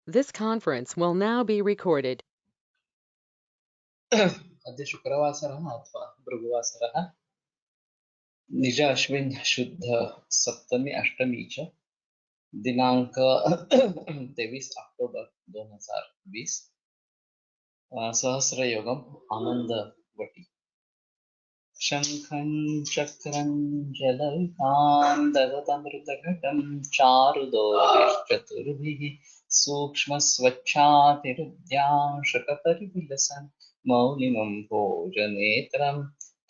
This conference will now be recorded. अद्य शुक्रवासरः अथवा भृगुवासरः निज अश्विन शुद्ध सप्तमी अष्टमी च दिनांक 23 अक्टोबर 2020 सहस्रयोगम आनंदवटी शंखं चक्रं जलौकां दगदमृतघटं चारुदोषचतुर्भिः सूक्ष्मस्वच्छातिरुद्यां शकपरिविलसन् मौलिनं भोजनेत्रं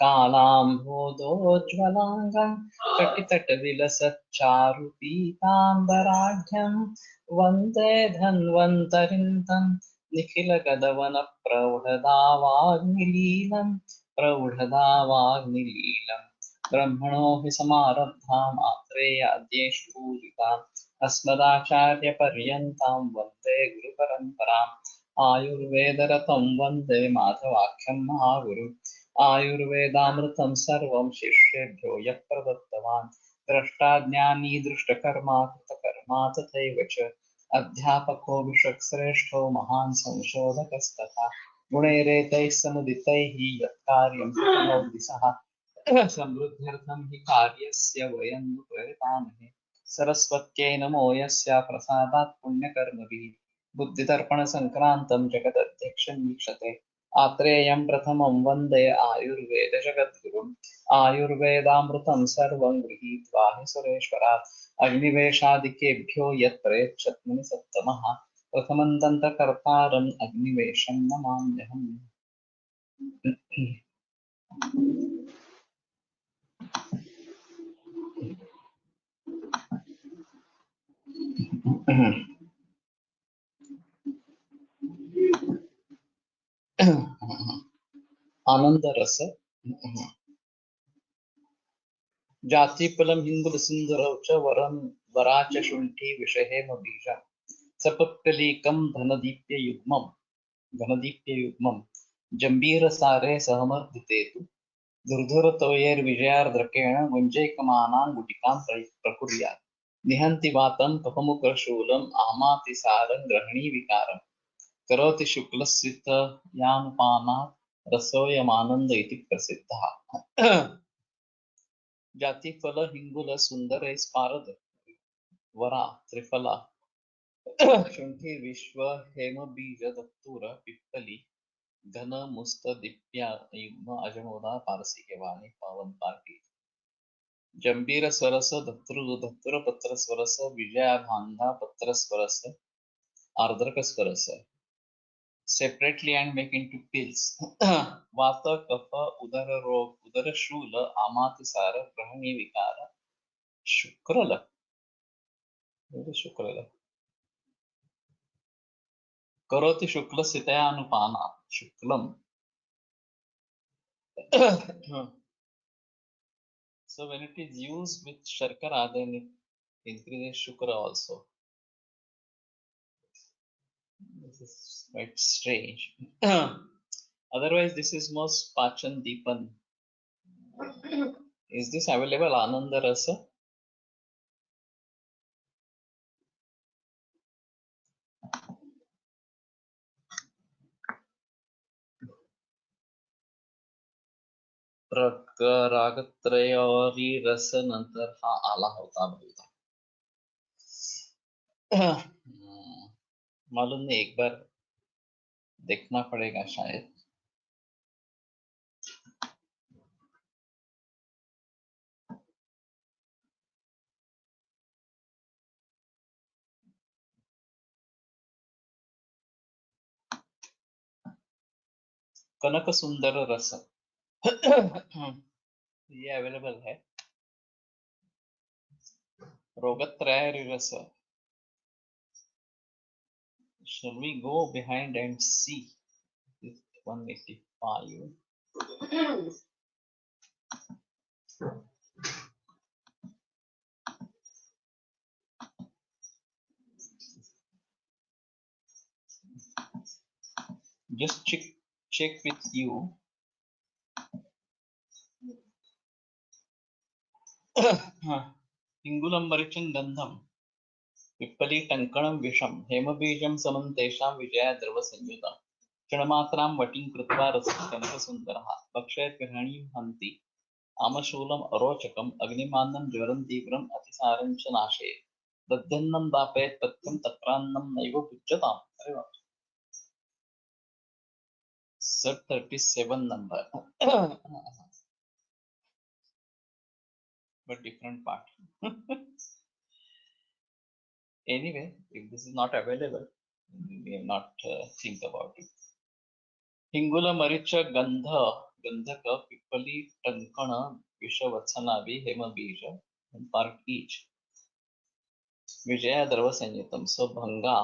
कालाम्भोदोज्ज्वलाङ्गं कटितटविलसच्चारुपीताम्बराढ्यं वन्दे धन्वन्तरिं तं निखिलगदवनप्रौढदावाग्निलीलम् प्रौढदावाग्निलीलम् ब्रह्मणो हि समारब्धां आत्रेयाद्येषु पूजिताम् अस्मदाचार्यपर्यन्तां वन्दे गुरुपरम्पराम् आयुर्वेदरतं वन्दे माधवाख्यं महागुरुम् आयुर्वेदामृतं सर्वं शिष्येभ्यो यः प्रदत्तवान् द्रष्टाज्ञानी दृष्टकर्मा कृतकर्मा तथैव च अध्यापको विषक्श्रेष्ठो महान् संशोधकस्तथा गुणैरेतैः समुदितैः यत्कार्यं कृतमोऽधि सः समृद्ध्यर्थं हि कार्यस्य वयं प्रयतामहे सरस्वत्यै नमो यस्या प्रसादात् पुण्यकर्मभिः बुद्धिदर्पणसङ्क्रान्तं जगदध्यक्षं वीक्षते आत्रेयं प्रथमं वन्दे आयुर्वेदजगद्गुरुम् आयुर्वेदामृतं सर्वं गृहीत्वा हि सुरेश्वरात् अग्निवेशादिकेभ्यो यत् प्रयच्छत् मुनिसत्तमः प्रथमं दन्तकर्तारम् अग्निवेशं नमाम्यहम्। आनंद रस जातिफलं हिन्दुलसिन्धुरौ च वरं वरा च शुण्ठी विषहेम बीजं सपत्कलीकं घनदीप्ययुग्मं जम्बीरसारे सहमर्दिते तु दुर्धुरतोयैर्विजयार्द्रकेण गुञ्जैकमानां गुटिकां प्रकुर्यात् निहन्ति वातं कफमुखशूलम् आमातिसारं ग्रहणीविकारम् करोति शुक्लस्थितयानुपानात् रसोऽयमानन्द इति प्रसिद्धः। जातिफल हिंगुल सुंदर स्पारद वरा त्रिफला शुंठी विश्व हेम बीज दत्तूर पिप्पली घन मुस्त दिप्या युग्म अजमोदा पारसी के वाणी पावन पार्टी जंबीर स्वरस धत्तुर पत्र स्वरस विजया भांधा पत्र स्वरस आर्द्रक स्वरस separately and make into pills. Vata, kapha, udara rog, udara shula, amatisara, grahani vikara, shukrala. What is shukrala? Karoti shukla sitayānupānā. Shuklam. So when it is used with sharkara, then it increases shukra also. This is quite strange. Otherwise, this is most Pachan Deepan. Is this available Ananda Rasa? रागत्रय और रस नंतर हा आला होता बहुधा। मालूम नहीं, एक बार देखना पड़ेगा शायद। कनक सुंदर रस ये अवेलेबल है। रोगत्रय रस, shall we go behind and see? 185. Just check with you. Ingulam Marichan Gandham पिप्पली टङ्कणं विषं हेमबीजं समं तेषां विजया द्रवसंयुतम् क्षणमात्रां वटीं कृत्वा रसं कनकसुन्दरः भक्षयत् गृहिणीं हन्ति आमशूलम् अरोचकम् अग्निमान्नं ज्वरं तीव्रम् अतिसारं च नाशयेत् दध्यन्नं दापयत् पथ्यं तक्रान्नं नैव भुज्यताम्. अरे वाह. Sir, 37 number. But different part. Anyway, if this is not available, we will not think about it. हिंगुल मरीच गंध गंधक पिप्पली टंकण विषवत्सनाभि हेमबीज part each विजया द्रव संयुतम. So भंगा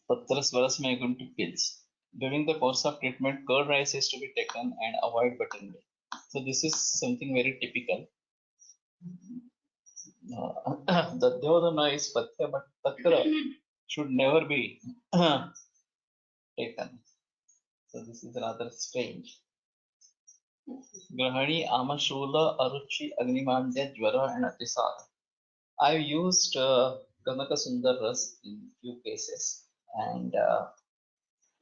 patra swarasmaya going to pills. During the course of treatment, curd rice is to be taken and avoid buttermilk. So this is something very typical. Dadyodana is patya, but tatra should never be taken. So this is rather strange. Grahani, Amashula, Aruchi, Agnimandya, Jwara, and Atisar. I've used Ganaka Sundar Ras in few cases, and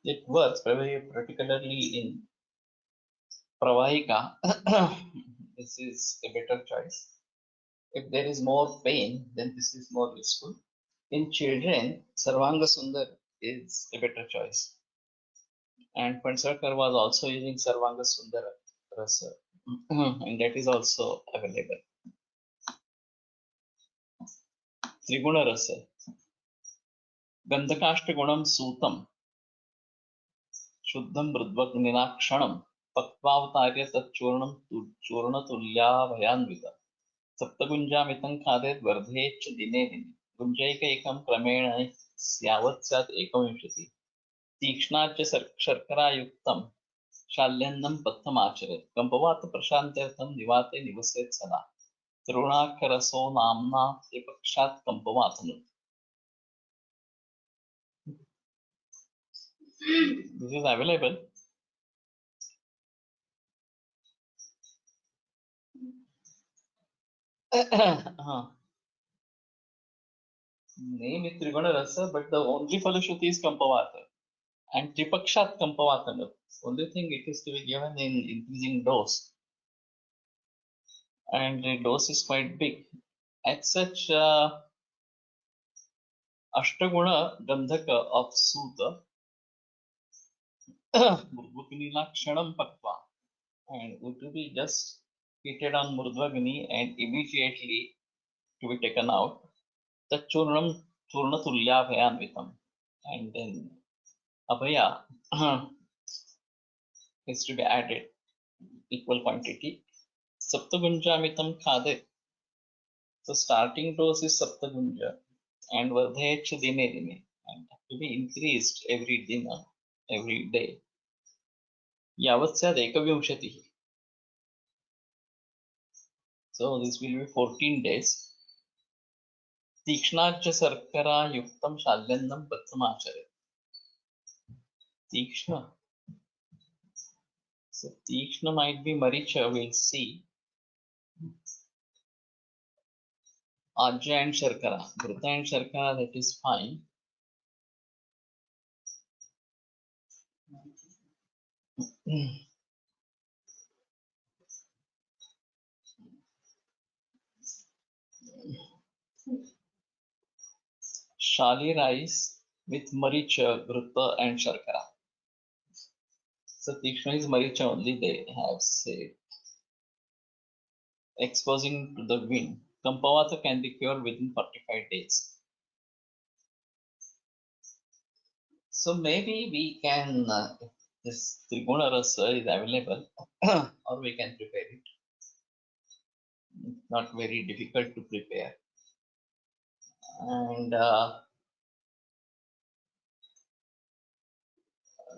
it works particularly in Pravahika. This is a better choice. If there is more pain, then this is more useful. In children, Sarvanga Sundar is a better choice. And Pansarkar was also using Sarvanga Sundar Rasa, and that is also available. Triguna Rasa. Gandhakashtagunam Sutam. Shuddham Mridvagnilakshanam. Pakvavtarya Tatchurnam Churnatulya Saptagunjamitam Khadet Vardhech Dine Dine. Gunjaika Ekam Kramena Syavat Syat Ekamvimshati. तीक्ष्णाच्च शर्करायुक्तं शाल्यन्नं पथ्यमाचरेत् कम्पवात प्रशान्त्यर्थं निवाते निवसेत् सदा तरुणाक्षरसो नाम्ना त्रिपक्षात् कम्पवातनुत्. This is available. Name is Trigona Rasa, but the only Falushruti is Kampavata and Tripakshat Kampavatanu. Only thing it is to be given in increasing dose, and the dose is quite big. As such, Ashtaguna Gandhaka of Sutta Murdvagnilakshanam Pakva, and would to be just heated on Murdvagni and immediately to be taken out. Tachurnam Churnatulya Bhayanvitam, and then Abhaya is to be added equal quantity. Saptagunjamitam Khade. So starting dose is Saptagunja and Vardhech Dine Dine, and to be increased every dinner, every day. Yavatsyad Ekavimshatihi. So this will be 14 days. Tikshnacha Sarkara Yuktam Shalyannam Pathamachare. Tikshna. So Tikshna might be Maricha, we'll see. Ajja and Sharkara. Ghruta and Sharkara, that is fine. Shali rice with Maricha, Ghruta and Sharkara. So Tikshna is Maricha only, they have said. Exposing to the wind. Kampavata can be cured within 45 days. So maybe we can, this Triguna Rasa is available, or we can prepare it. Not very difficult to prepare. And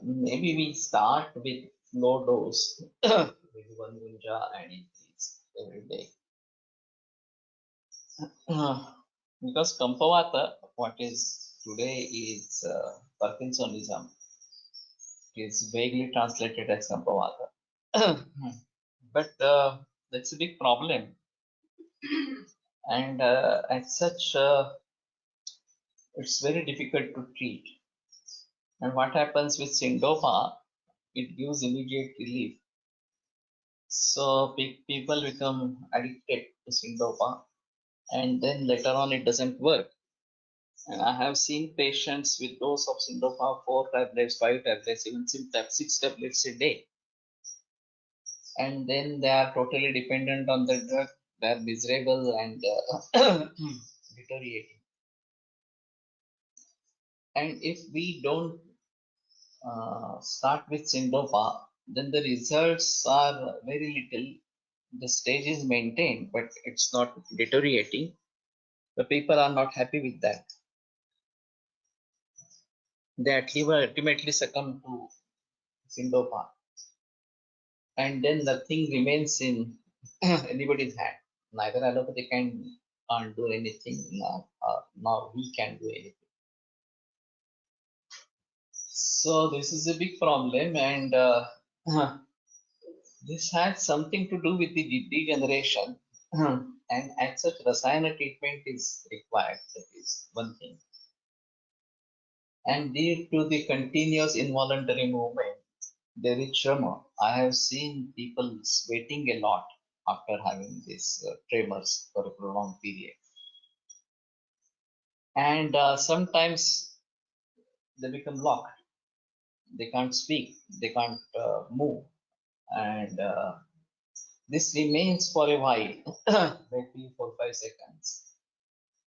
maybe we start with low dose with 1 gunja and increase every day. Because Kampavata, what is today is Parkinsonism. is vaguely translated as Sambhavata. But that's a big problem. And as such, it's very difficult to treat. And what happens with Syndopa, it gives immediate relief. So people become addicted to Syndopa, and then later on it doesn't work. And I have seen patients with dose of Syndopa, 4 tablets, 5 tablets, even 6 tablets a day. And then they are totally dependent on the drug. They are miserable and deteriorating. And if we don't start with Syndopa, then the results are very little. The stage is maintained, but it's not deteriorating. The people are not happy with that. They ultimately succumb to Syndopa. And then nothing remains in anybody's hand. Neither allopathy can't do anything now, now we can do anything. So this is a big problem, and this has something to do with the degeneration. And as such, Rasayana treatment is required. That is one thing. And due to the continuous involuntary movement, there is tremor. I have seen people sweating a lot after having these tremors for a prolonged period. And sometimes they become locked. They can't speak, they can't move. And this remains for a while, maybe for 5 seconds.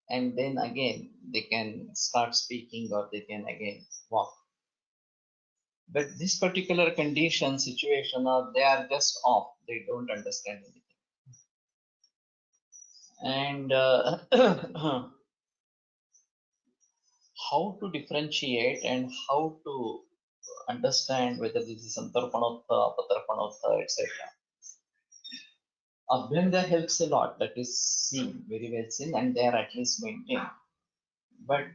And then again, they can start speaking or they can again walk. But this particular condition, situation, or they are just off, they don't understand anything. And how to differentiate and how to understand whether this is Santarpanotha, Apatarpanotha, etc. Abhyanga helps a lot, that is seen, very well seen, and they are at least maintained. But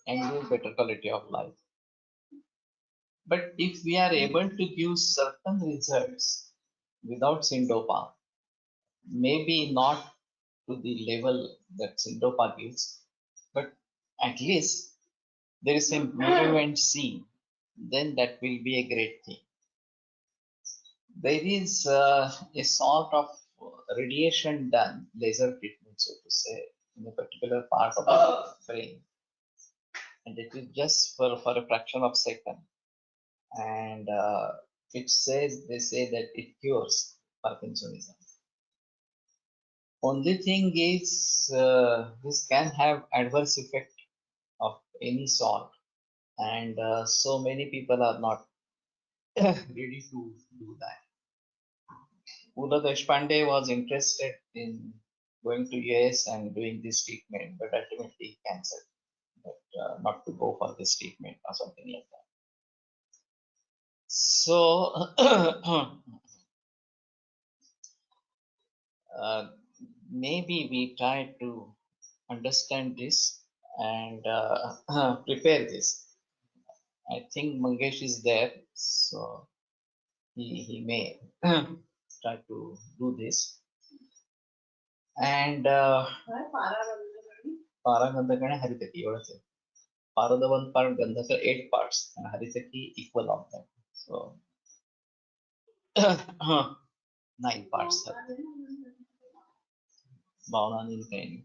and give better quality of life. But if we are able to give certain results without Syndopa, maybe not to the level that Syndopa gives, but at least there is a movement seen, then that will be a great thing. There is a sort of radiation done, laser treatment, so to say, in a particular part of the brain, and it is just for a fraction of a second. And they say that it cures Parkinsonism. Only thing is, this can have adverse effect of any sort, and so many people are not ready to do that. Uda Deshpande was interested in going to US and doing this treatment, but ultimately he cancelled, but not to go for this treatment or something like that. So maybe we try to understand this and prepare this. I think Mangesh is there, so he may try to do this. And Paragandhakana Haritaki, Paradavan part Gandhaka 8 parts and Haritaki equal of them. So 9 parts. Bhavana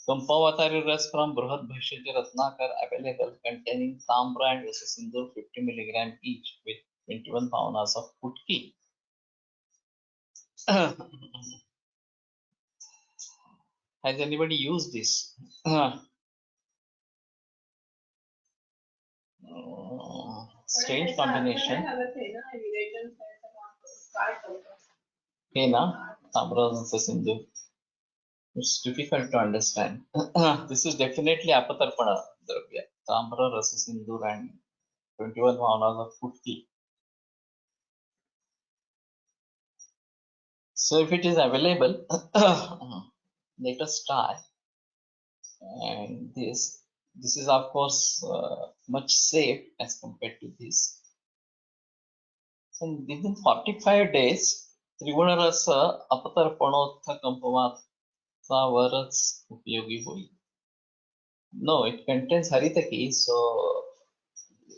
Pampavatari Ras from Bruhat Bhashya Ratnakar available containing Tambra and Rasasindur 50 mg each with 21 bhavanas of Putki. Has anybody used this? Strange combination. Hena, Tambra, Rasasindur. It's difficult to understand. This is definitely Apatarpana Dravya. Tambra, Rasasindur and 21 bhavanas of Putki. So if it is available, let us try. And this, This is of course much safe as compared to this. And within 45 days, त्रिगुणरस अपतर्पणोत्थ कंपवाचा वरच उपयोगी होईल. No, it contains Haritaki, so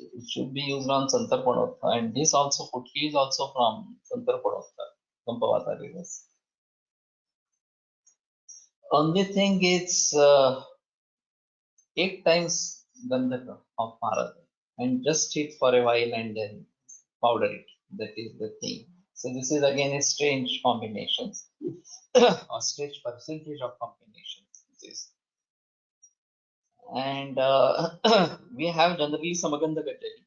it should be used on Santarpanotha, and this also Putki is also from Santarpanotha, Kampavata rivers. Only thing is 8 times Gandhaka of Bharat and just heat for a while and then powder it. That is the thing. So this is again a strange combination or strange percentage of combination. This. And we have generally Samagandha Gatari.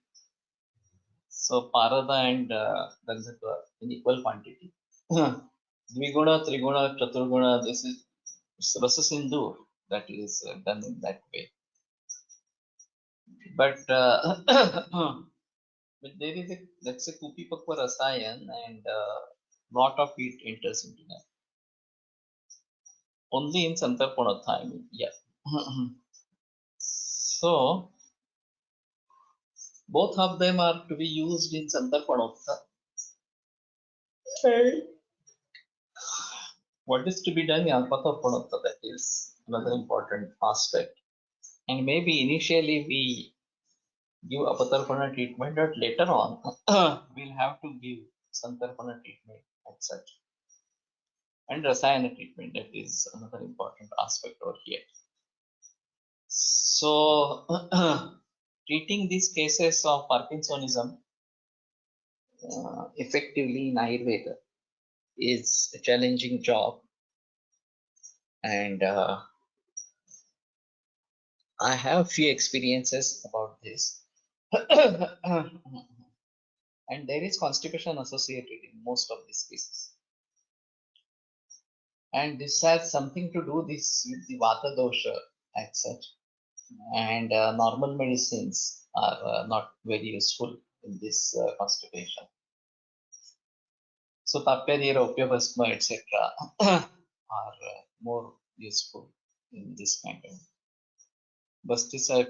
So Parada and Gandhaka in equal quantity. Dviguna, Triguna, Chaturguna, this is Rasa Sindhu that is done in that way. But but there is a, let's say, Kupi Pakwa Rasayan and lot of it enters into that. Only in Santarpanatha, I mean, yeah. So both of them are to be used in Santarpanatha. What is to be done in Alpatarpanatha, that is another important aspect. And maybe initially we give Apatarpana treatment, but later on we'll have to give Santarpana treatment as such. And Rasayana treatment, that is another important aspect over here. So treating these cases of Parkinsonism effectively in Ayurveda is a challenging job, and I have few experiences about this. And there is constipation associated in most of these cases. And this has something to do this with the Vata dosha as such. And normal medicines are not very useful in this constipation. So Tapyadira, Upyabhasma, etc. are more useful in this kind of. Bastisha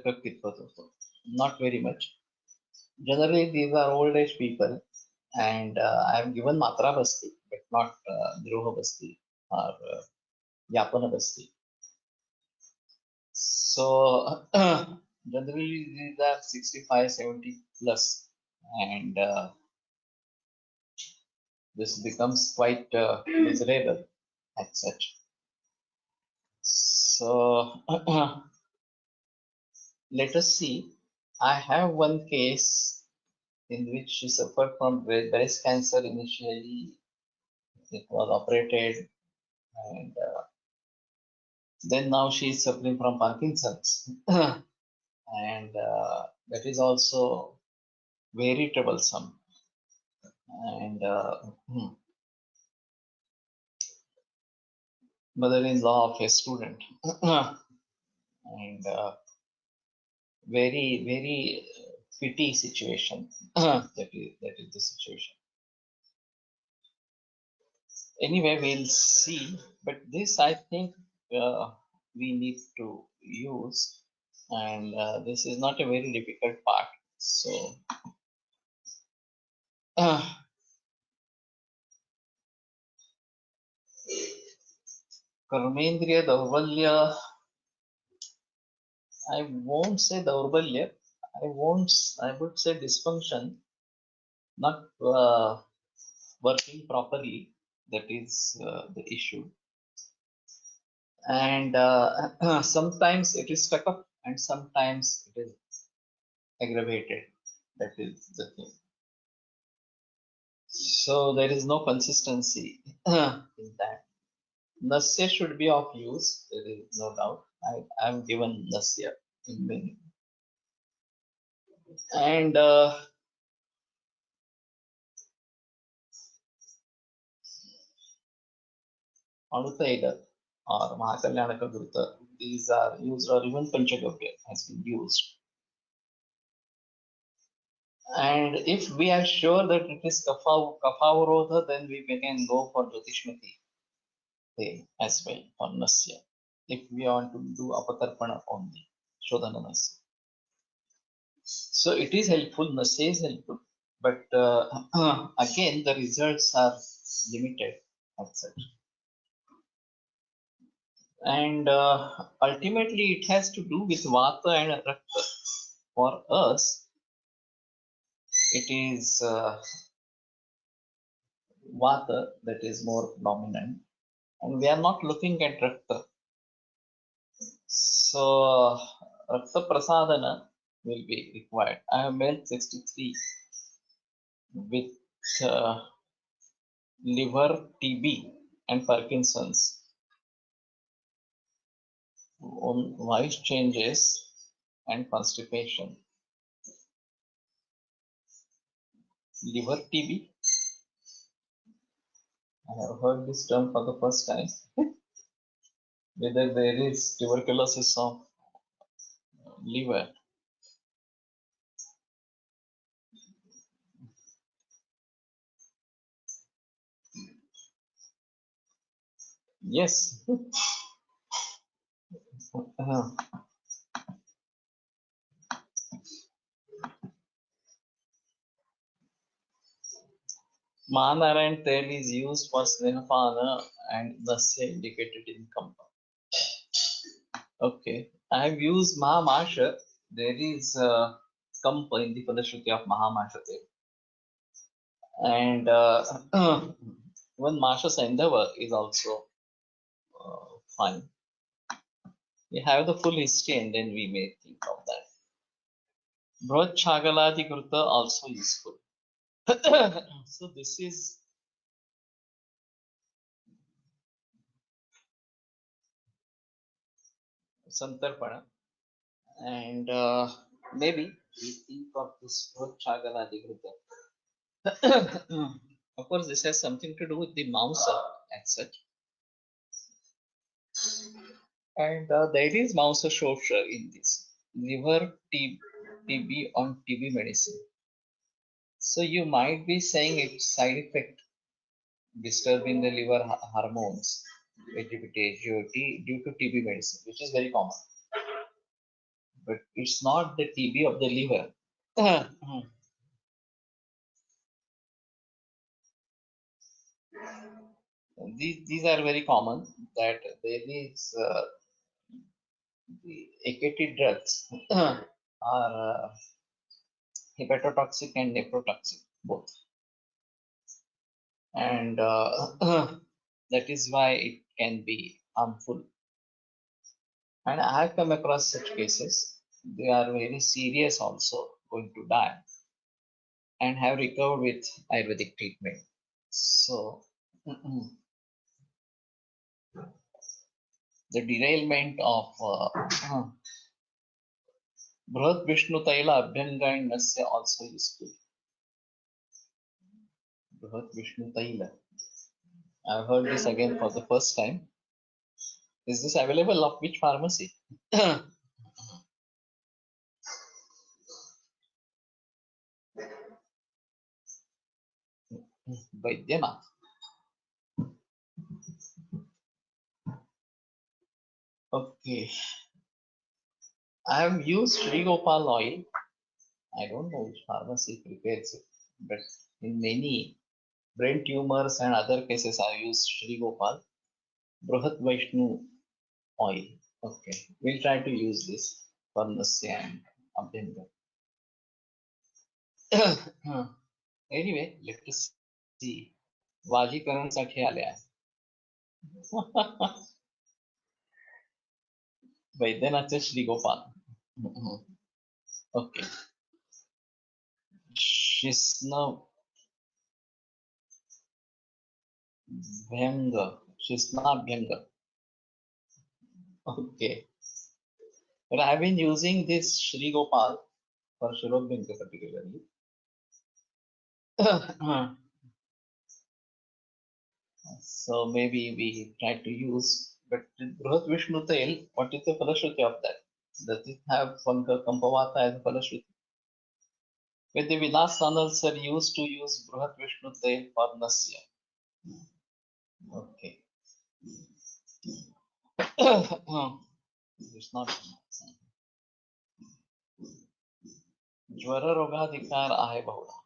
not very much. Generally, these are old age people, and I have given Matra Basti, but not Droha Basti or Yapana Basti. So generally, these are 65, 70 plus, and this becomes quite miserable as such. So let us see. I have one case in which she suffered from breast cancer initially. It was operated, and then now she is suffering from Parkinson's. And that is also very troublesome. And mother-in-law of a student. And very, very pity situation. that is the situation. Anyway, we'll see. But this, I think, we need to use, and this is not a very difficult part. So, Karmendriya Daurbalya, I won't say Daurbalya, I would say dysfunction, not working properly. That is the issue. And sometimes it is stuck up, and sometimes it is aggravated. That is the thing. So there is no consistency in that. Nasya should be of use, there is no doubt. I am given Nasya in many. And Anutaida or Mahakalyanaka Gurta, these are used, or even Panchagavya has been used. And if we are sure that it is Kapha then we can go for Jyotishmati as well, or Nasya, if we want to do Apatarpana only. Shodhananasya. So it is helpful, Nasya is helpful, but again the results are limited as such. And ultimately it has to do with Vata and Rakta. For us, it is Vata that is more dominant, and we are not looking at Rakta. So Rakta Prasadana will be required. I have made 63 with liver, TB, and Parkinson's. On voice changes and constipation. Liver TB. I have heard this term for the first time. Whether there is tuberculosis of liver. Yes. Mahanarayan Tel is used for Snehapana and Nasya indicated in Kampa. Okay. I have used Mahamasha. There is Kampa in the Falashruti of Mahamasha Tel. And even Masha Sandhava is also fine. We have the full history and then we may think of that. Brod Chagaladi Krita also useful. So this is Santarpana, and maybe we think of this Brod Chagaladi Krita. Of course, this has something to do with the Mausa as such. And there is Mausa Shosha in this. Liver TB on TB medicine. So you might be saying it's side effect disturbing the liver hormones, AGPT, GOT, due to TB medicine, which is very common. But it's not the TB of the liver. These are very common, that there is the AKT drugs are hepatotoxic and nephrotoxic both, and that is why it can be harmful. And I have come across such cases. They are very serious, also going to die, and have recovered with Ayurvedic treatment. So the derailment of Brihad Vishnu Taila Abhyanga and Nasya also useful. Brihad Vishnu Taila. I've heard this again for the first time. Is this available of which pharmacy? Vaidyanath. Okay. I have used Sri Gopal oil. I don't know which pharmacy prepares it, but in many brain tumors and other cases, I use Sri Gopal. Brihad Vishnu oil. Okay. We'll try to use this for Nasya and Abhyanga. Anyway, let us see. वाजीकरणसाठी आले आहे. वैद्यनाथचे Shrigopal. Okay. Shisnabhyanga. Okay. But I've been using this Shri Gopal for Shirobhyanga particularly. So maybe we try to use, but Brihad Vishnu Tail, what is the Falashruti of that? Does it have Kampavata as a Falashruti? With the Vilas Sanal sir used to use Brihad Vishnu Tail for Nasya. Okay. It's not. ज्वर रोगाधिकार आहे बहुधा.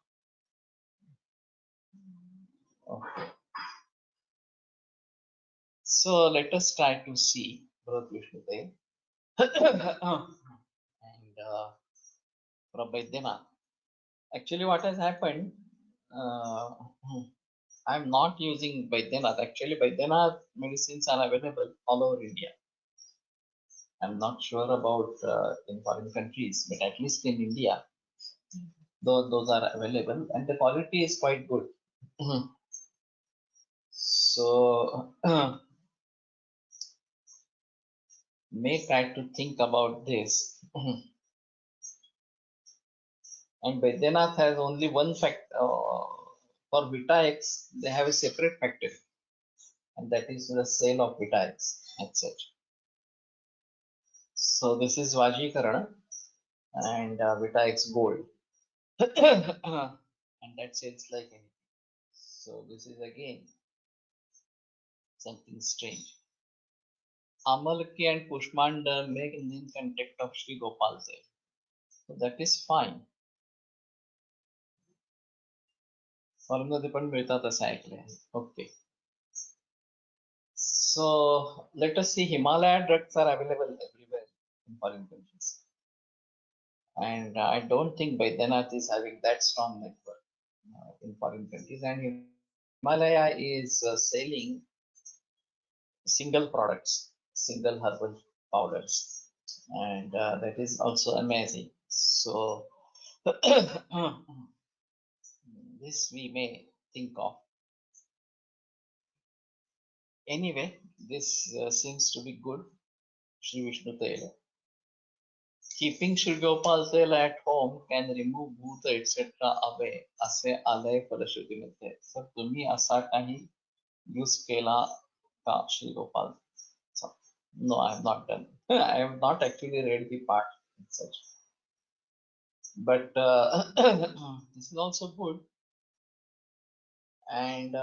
Okay. So let us try to see Bharat Vishnudev and from Baidyanath. Actually, what has happened? Uh, I'm not using Baidyanath. Actually, Baidyanath medicines are available all over India. I'm not sure about in foreign countries, but at least in India, those are available, and the quality is quite good. So may try to think about this. And Baidyanath has only one fact for Vita-X. They have a separate factory, and that is the sale of Vita-X, etc. So this is Vajikarana and Vita-X Gold, and that sells like anything. So this is again something strange. Amalki and Pushmanda make in contact of Sri Gopal Dev. So that is fine. फॉर्ममध्ये पण मिळतात असं ऐकलंय. Okay. So let us see. Himalaya drugs are available everywhere in foreign countries, and I don't think Baidyanath is having that strong network in foreign countries. And Himalaya is selling single products, single herbal powders, and that is also amazing. So this we may think of. Anyway, this seems to be good. Sri Vishnu Tela. Keeping Sri Gopal Tela at home can remove bhuta etc. away. असे आलय फलश्रुतीमध्ये. तर तुम्ही असा काही use केला का Sri Gopal? So, no, I have not done. I have not actually read the part such. But this is also good. And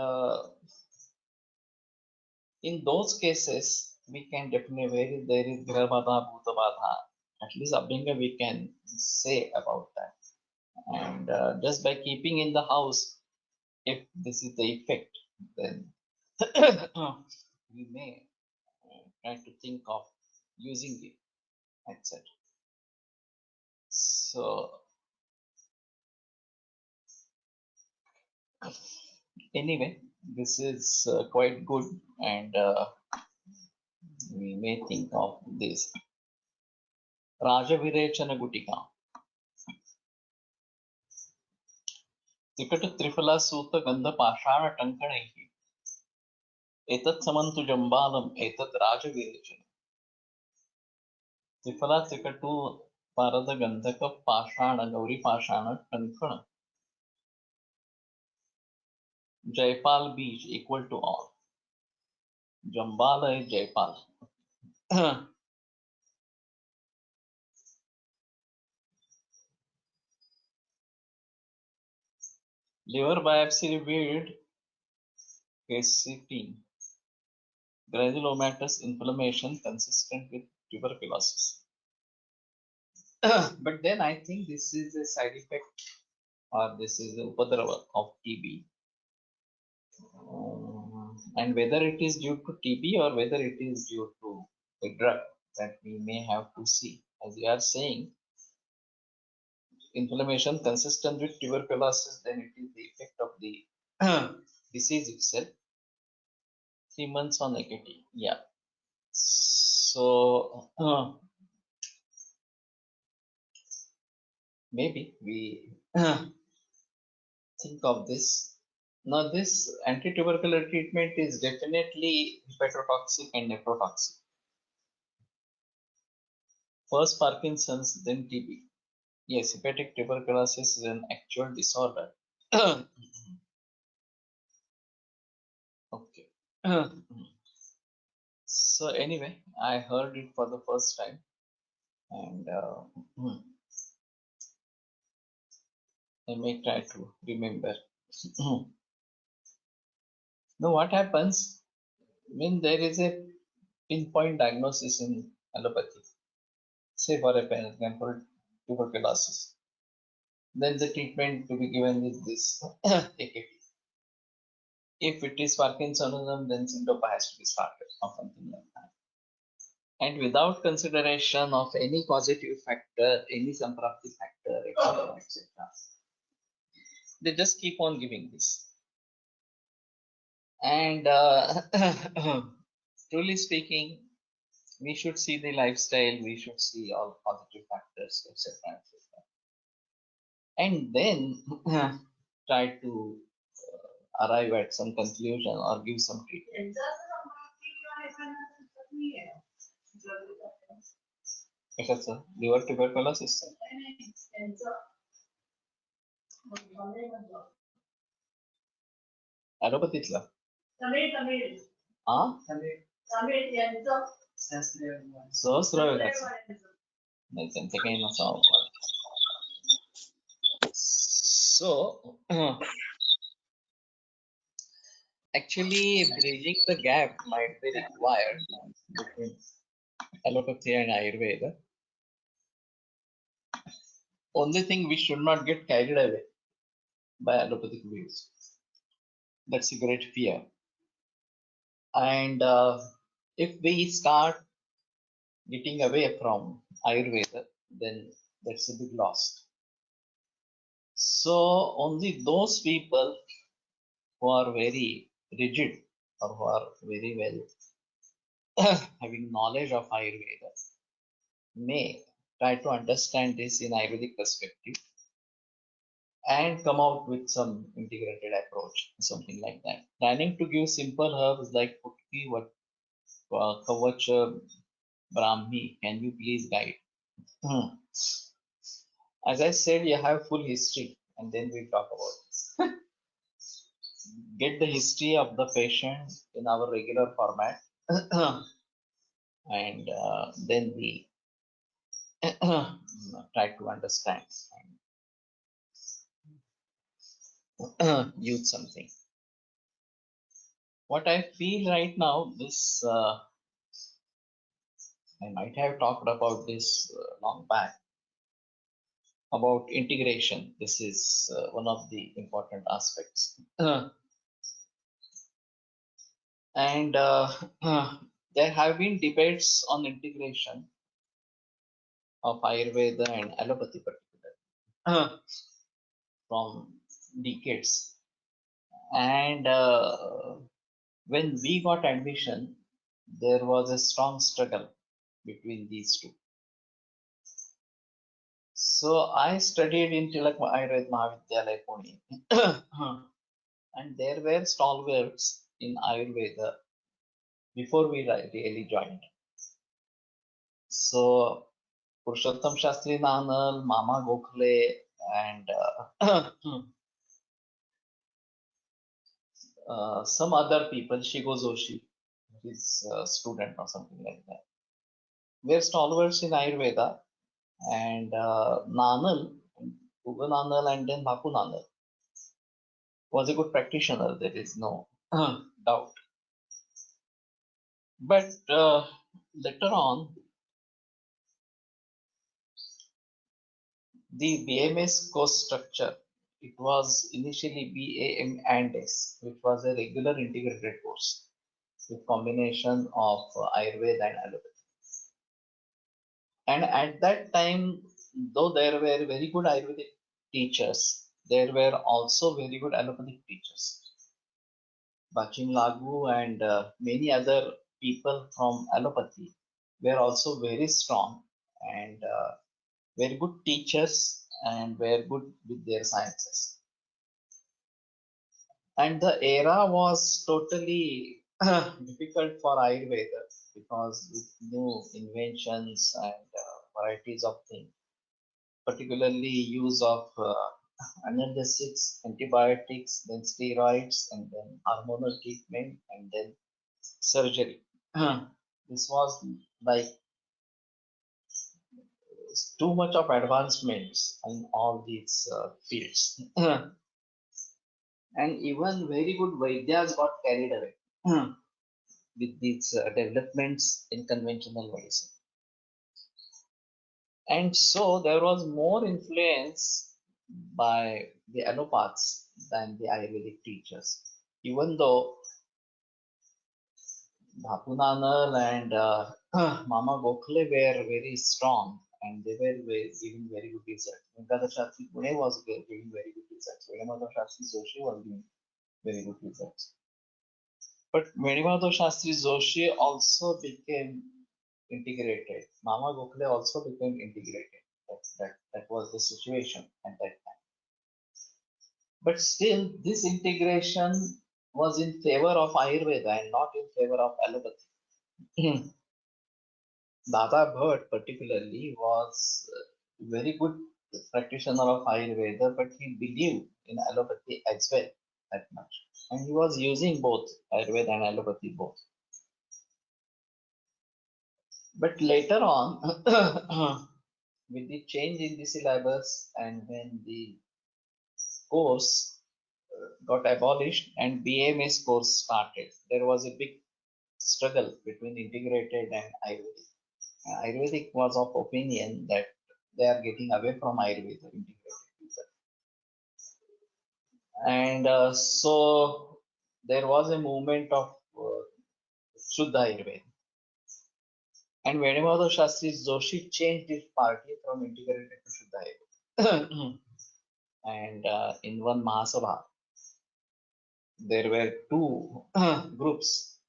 in those cases, we can definitely, where there is Grabhadha, Bhutabadha, at least Abhinga we can say about that. And just by keeping in the house, if this is the effect, then we may try to think of using it, etc. So anyway, this is quite good, and we may think of this. Rajavirechana Gutika. तिकट त्रिफला सूत गंध पाषाण टंकणैः एतत् समन्तु जम्बालम् एतत् राजविरेचनम्. त्रिफला त्रिकटु पारद गंधक पाषाण गौरी पाषाण टंकण. Jaipal beach equal to all. Jambala is Jaipal. Liver biopsy revealed quercetin, granulomatous inflammation consistent with tuberculosis. But then I think this is a side effect, or this is a upadrava of TB. And whether it is due to TB or whether it is due to a drug, that we may have to see. As we are saying, inflammation consistent with tuberculosis, then it is the effect of the disease itself. 3 months on negative. Yeah. So maybe we think of this. Now, this anti-tubercular treatment is definitely hepatotoxic and nephrotoxic. First Parkinson's, then TB. Yes, hepatic tuberculosis is an actual disorder. Okay. So anyway, I heard it for the first time, and I may try to remember. Now, what happens when there is a pinpoint diagnosis in allopathy, say for a example, tuberculosis? then the treatment to be given is this AKT. If it is Parkinsonism, then Syndopa has to be started or something like that. And without consideration of any causative factor, any Samprapti factor, etc., etc., they just keep on giving this. And truly speaking, we should see the lifestyle, we should see all positive factors, etc., etc., and then try to arrive at some conclusion or give some treatment. कशाचं liver tuberculosis ॲलोपॅथीतला हा सहस्रवेगाचं नाही त्यांचं काही नसावं. So actually bridging the gap might be required between allopathy and Ayurveda. Only thing, we should not get carried away by allopathic views. That's a great fear. And if we start getting away from Ayurveda, then that's a big loss. So only those people who are very rigid or who are very well having knowledge of Ayurveda may try to understand this in Ayurvedic perspective and come out with some integrated approach, something like that. Planning to give simple herbs like Putki, Kavacha, Brahmi, can you please guide? As I said, you have full history and then we'll talk about this. Get the history of the patient in our regular format and then we try to understand and use something. What I feel right now, this I might have talked about this long back, about integration. This is one of the important aspects. And there have been debates on integration of Ayurveda and allopathy particularly from decades. And when we got admission, there was a strong struggle between these two. So I studied in Tilak Ayurveda Mahavidyalaya, Pune. And there were stalwarts in Ayurveda before we really joined. So Purushottam Shastri Nanal, Mama Gokhale, and some other people, Shigo Joshi, his student or something like that, were stalwarts in Ayurveda. And Nanal, Uga Nanal, and then Bapu Nanal was a good practitioner, there is no doubt. But later on, the BMS course structure, it was initially BAM and S, which was a regular integrated course with combination of Ayurveda and allopathy. And at that time, though there were very good Ayurvedic teachers, there were also very good allopathic teachers. Bachin Lagu and many other people from allopathy were also very strong and very good teachers and were good with their sciences. And the era was totally difficult for Ayurveda because with new inventions and varieties of things, particularly use of analgesics, antibiotics, then steroids, and then hormonal treatment, and then surgery. This was like too much of advancements in all these fields. And even very good Vaidyas got carried away with these developments in conventional medicine. And so there was more influence by the allopaths than the Ayurvedic teachers. Even though Bapu Nanal and Mama Gokhale were very strong and they were giving very good results. Venkata Shastri Pune was giving very good results. Venkata Shastri Joshi was giving very good results. But Venimata Shastri Joshi also became integrated. Mama Gokhale also became integrated. That was the situation at that time. But still, this integration was in favor of Ayurveda and not in favor of allopathy. Dada Bhatt particularly was a very good practitioner of Ayurveda, but he believed in allopathy as well that much. And he was using both Ayurveda and allopathy both. But later on, with the change in the syllabus and when the course got abolished and BMS course started, there was a big struggle between integrated and Ayurvedic. Ayurvedic was of opinion that they are getting away from Ayurveda integrated people. And so there was a movement of Shuddha Ayurveda. And Venimata Shastri Joshi changed his party from integrated to Shuddha Ayurveda. And in one Mahasabha, there were two groups,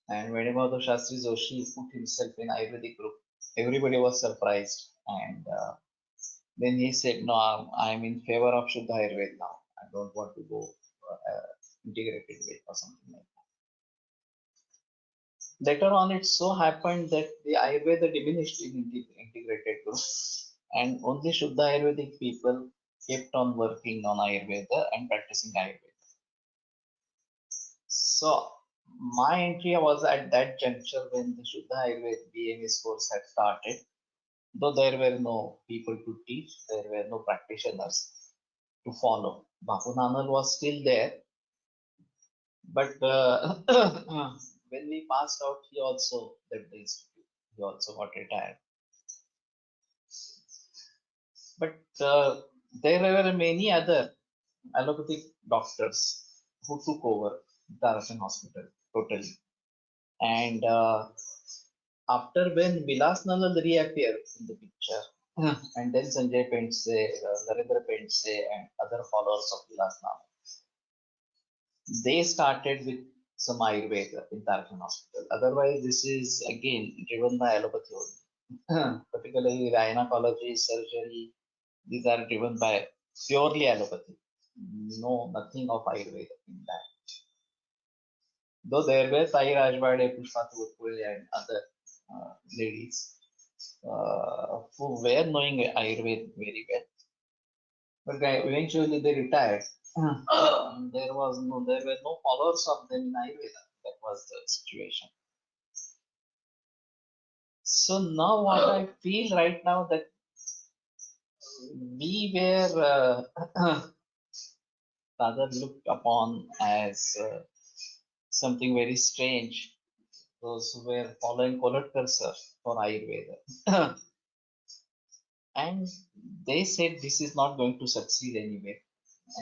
and Venimata Shastri Joshi put himself in Ayurvedic group. Everybody was surprised, and then he said, "No, I'm in favor of Shuddha Ayurveda now. I don't want to go integrated way or something like that." Later on, it so happened that the Ayurveda diminished in integrated group, and only Shuddha Ayurvedic people kept on working on Ayurveda and practicing Ayurveda. So my entry was at that juncture when the Shuddha Ayurveda BMS course had started. Though there were no people to teach, there were no practitioners to follow. Bapu Nanal was still there, but when we passed out, he also left the institute. He also got retired. But there were many other allopathic doctors who took over Tarasan Hospital totally. And after when Vilas Nandal reappeared in the picture, and then Sanjay Pendse, Narendra Pendse, and other followers of Vilas Nandal, they started with some Ayurveda in Tarakan Hospital. Otherwise, this is again driven by allopathy only. Particularly gynecology, surgery, these are driven by purely allopathy. No, nothing of Ayurveda in that. Though there were Sai Rajwade, Pushpa Thurpure, and other ladies who were knowing Ayurveda very well, but eventually they retired. There were no followers of them in Ayurveda. That was the situation. So now what I feel right now that we were rather looked upon as something very strange. Those who were following Kolatkar sir for Ayurveda. And they said this is not going to succeed anyway.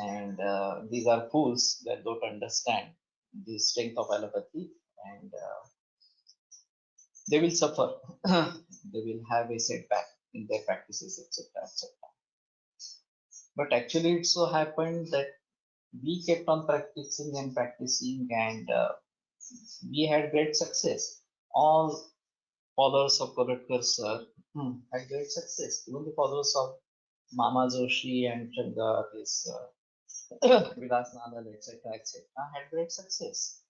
And these are fools that don't understand the strength of allopathy, and they will suffer. They will have a setback in their practices, etc., etc. But actually, it so happened that we kept on practicing, and we had great success. All followers of Kolatkar sir had great success. Even the followers of Mama Joshi and Changa, this Vilas Nandal, etc., etc., had great success.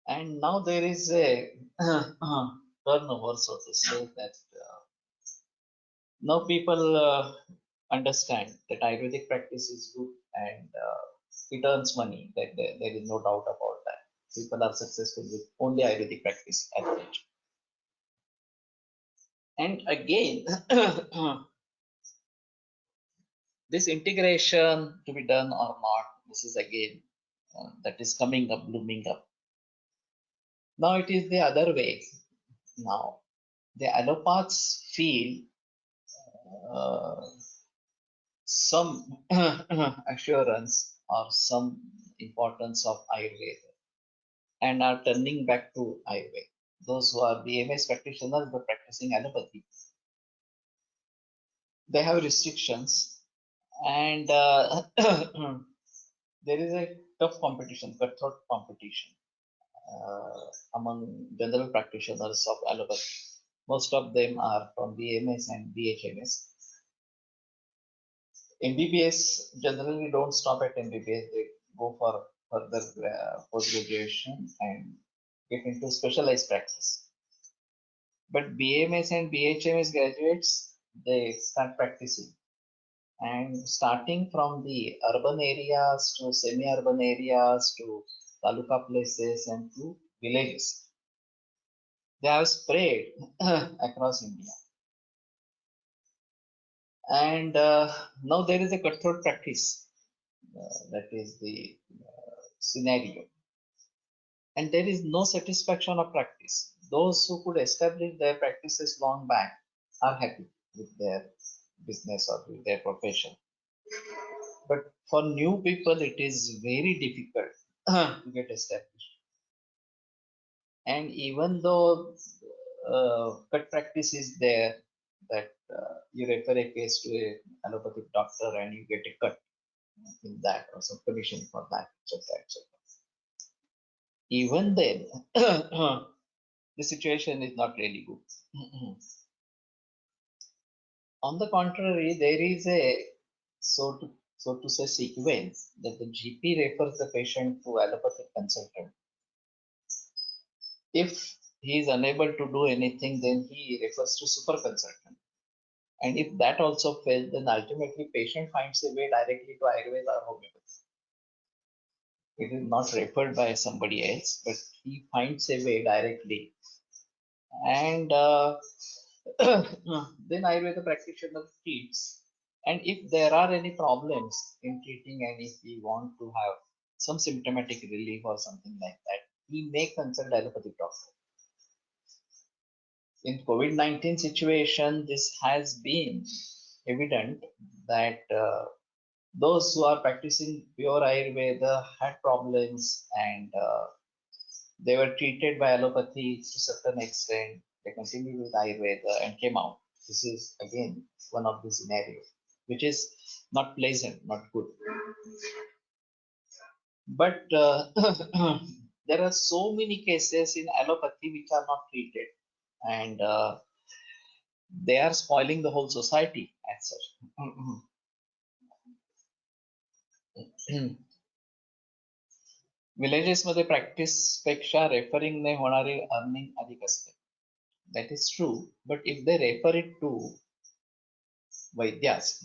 And now there is a turnover, so to say, that now people understand that Ayurvedic practice is good and it earns money. That there is no doubt about that. People are successful with only Ayurvedic practice as such. And again, this integration to be done or not, this is again that is coming up, blooming up. Now it is the other way. Now the allopaths feel some assurance or some importance of Ayurveda and are turning back to Ayurveda. Those who are BMS practitioners but practicing allopathy, they have restrictions, and there is a tough competition, cutthroat competition among general practitioners of allopathy. Most of them are from BMS and BHMS. MBBS generally don't stop at MBBS, they go for further post graduation and get into specialized practice. But BMS and BHMS graduates, they start practicing. And starting from the urban areas to semi-urban areas to taluka places and to villages, they have spread across India. And now there is a cutthroat practice. That is the scenario. And there is no satisfaction of practice. Those who could establish their practices long back are happy with their business or with their profession. But for new people, it is very difficult to get established. And even though cut practice is there, that you refer a case to a allopathic doctor and you get a cut in that or some commission for that, etc., etc. Even then, the situation is not really good. On the contrary, there is a so to say sequence that the GP refers the patient to allopathic consultant. If he is unable to do anything, then he refers to super consultant. And if that also fails, then ultimately patient finds a way directly to Ayurveda or homeopathy. It is not referred by somebody else, but he finds a way directly. And then Ayurveda practitioner treats. And if there are any problems in treating, and if we want to have some symptomatic relief or something like that, he may consult allopathic doctor. In COVID-19 situation, this has been evident that those who are practicing pure Ayurveda had problems, and they were treated by allopathy to a certain extent. They continued with Ayurveda and came out. This is again one of the scenarios, which is not pleasant, not good. But there are so many cases in allopathy which are not treated, and they are spoiling the whole society as such. Villages मध्ये practice पेक्षा referring ने होणारे earning अधिक असते. That is true, but if they refer it to Vaidyas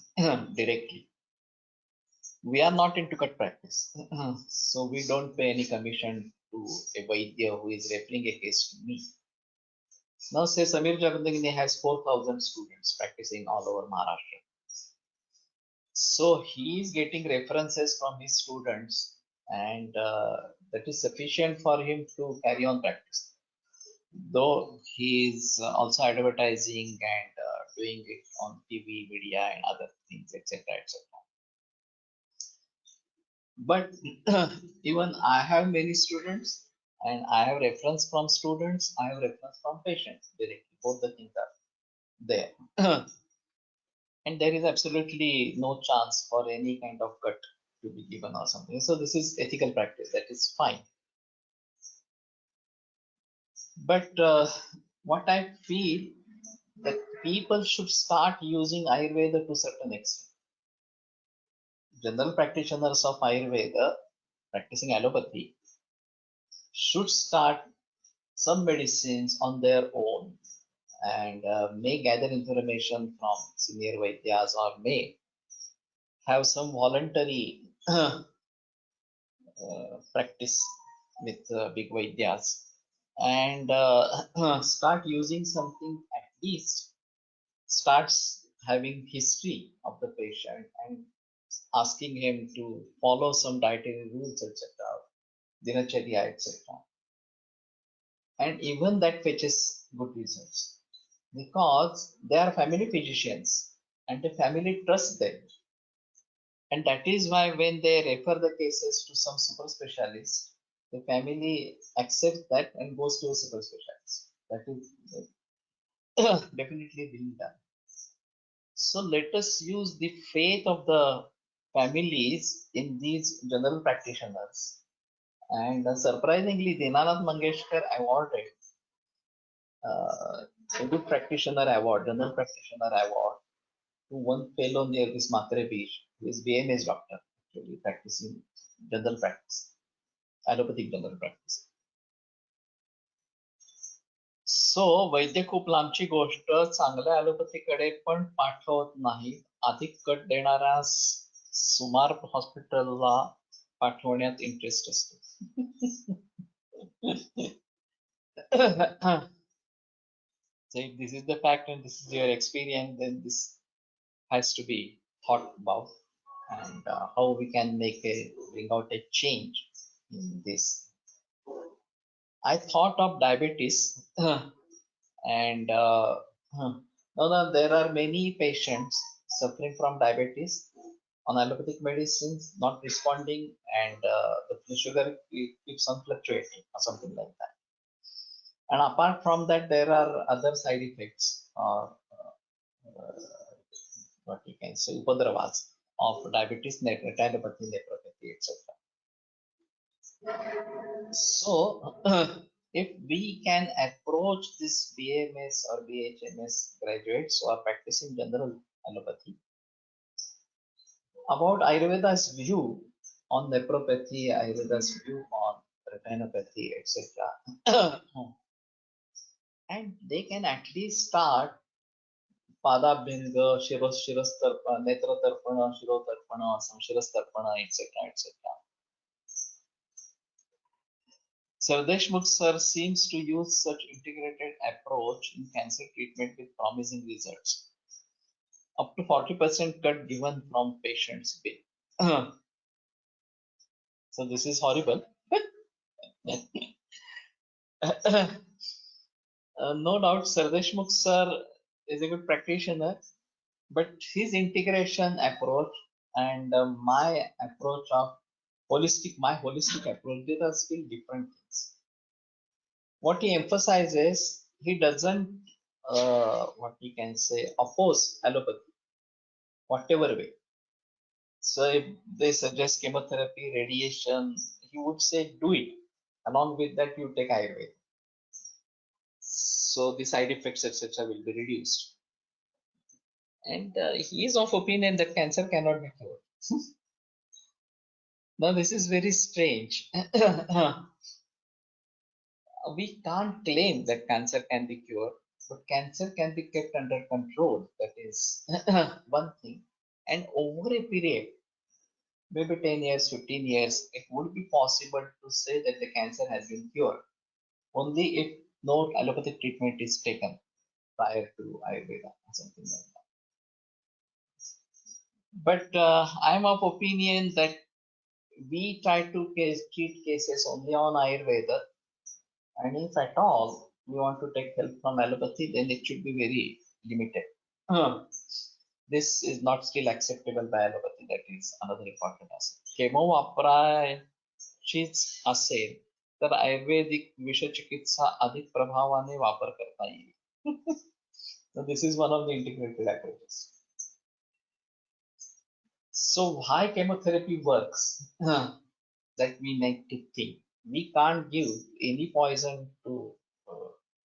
directly, we are not into cut practice. So we don't pay any commission to a Vaidya who is referring a case to me. Now say Samir Jagandagini has 4,000 students practicing all over Maharashtra. So he is getting references from his students, and that is sufficient for him to carry on practice. Though he is also advertising and doing it on TV, media, and other things, etc., etc. But even I have many students, and I have reference from students, I have reference from patients directly. Both the things are there. And there is absolutely no chance for any kind of cut to be given or something. So this is ethical practice, that is fine. But what I feel that people should start using Ayurveda to a certain extent. General practitioners of Ayurveda practicing allopathy should start some medicines on their own, and may gather information from senior Vaidyas, or may have some voluntary practice with big Vaidyas, and start using something, at least starts having history of the patient and asking him to follow some dietary rules, etc., dinacharya, etc. And even that fetches good results, because they are family physicians and the family trusts them. And that is why when they refer the cases to some super specialist, the family accepts that and goes to a super specialist. That is definitely being done. So let us use the faith of the families in these general practitioners. And surprisingly, Dinanath Mangeshkar awarded a good practitioner award, general practitioner award, to one fellow near this Matre Beach, who is BMS doctor, actually practicing general practice, allopathic general practice. सो वैद्य खूप लांबची गोष्ट चांगल्या ॲलोपॅथीकडे पण पाठवत नाही, अधिक cut देणाऱ्या सुमार हॉस्पिटलला पाठवण्यात इंटरेस्ट असतो. So if this is the fact and this is your experience, then this has to be thought about, and how we can bring out a change in this. I thought of diabetes, and now there are many patients suffering from diabetes on allopathic medicines, not responding, and the sugar keeps on fluctuating or something like that. And apart from that, there are other side effects, what you can say, upodravas of diabetes, retinopathy, nephropathy, etc. So, if we can approach this BMS or BHMS graduates who are practicing general allopathy about Ayurveda's view on nephropathy, Ayurveda's view on retinopathy, etc., and they can at least start पादाभ्यंग, नेत्रतर्पण, शिरोतर्पण, संशिरस्तर्पण, etc., etc. Sir Deshmukh sir seems to use such integrated approach in cancer treatment with promising results. Up to 40% cut given from patient's bill. So this is horrible. No doubt Sir Deshmukh sir is a good practitioner, but his integration approach and my approach of my holistic approach, these are still different things. What he emphasizes, he doesn't, what we can say, oppose allopathy, whatever way. So if they suggest chemotherapy, radiation, he would say do it. Along with that, you take Ayurveda. So the side effects, etc., will be reduced. And he is of opinion that cancer cannot be cured. Now this is very strange. We can't claim that cancer can be cured, but cancer can be kept under control. That is one thing. And over a period, maybe 10 years, 15 years, it would be possible to say that the cancer has been cured. Only if no allopathic treatment is taken prior to Ayurveda or something like that. But I'm of opinion that we try to treat cases only on Ayurveda, and if at all we want to take help from allopathy, then it should be very limited. This is not still acceptable by allopathy. That is another important aspect. Chemo वापरायचीच असेल तर आयुर्वेदिक विषचिकित्सा अधिक प्रभावाने वापर करता येईल. So this is one of the integrated approaches. So why chemotherapy works? That we need to think. We can't give any poison to a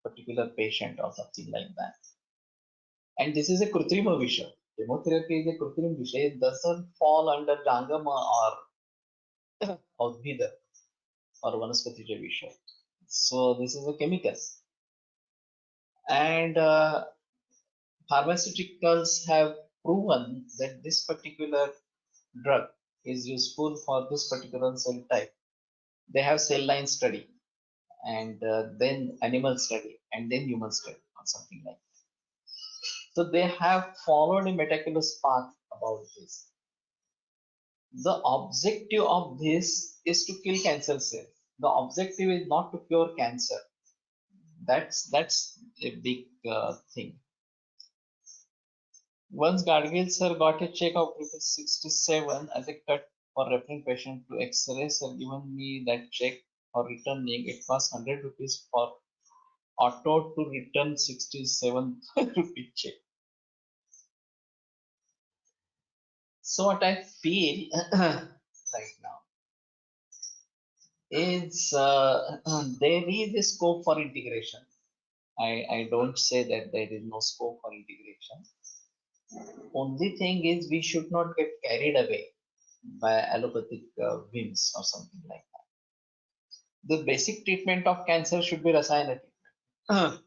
particular patient or something like that. And this is a Krutrima Visha. Chemotherapy is a Krutrima Visha. It doesn't fall under Jangama or Audhida or Vanaspatija Visha. So this is a chemical. And pharmaceuticals have proven that this particular drug is useful for this particular cell type. They have cell line study, and then animal study, and then human study, or something like that. So they have followed a meticulous path about this. The objective of this is to kill cancer cells. The objective is not to cure cancer. That's a big thing. Once Gadgil sir got a check of rupees 67 as a cut for referring patient to X-ray. Sir given me that check for returning. It was 100 rupees for auto to return 67 rupee check. So what I feel right now is there is a scope for integration. I don't say that there is no scope for integration. Only thing is we should not get carried away by allopathic whims or something like that. The basic treatment of cancer should be Rasayana treatment.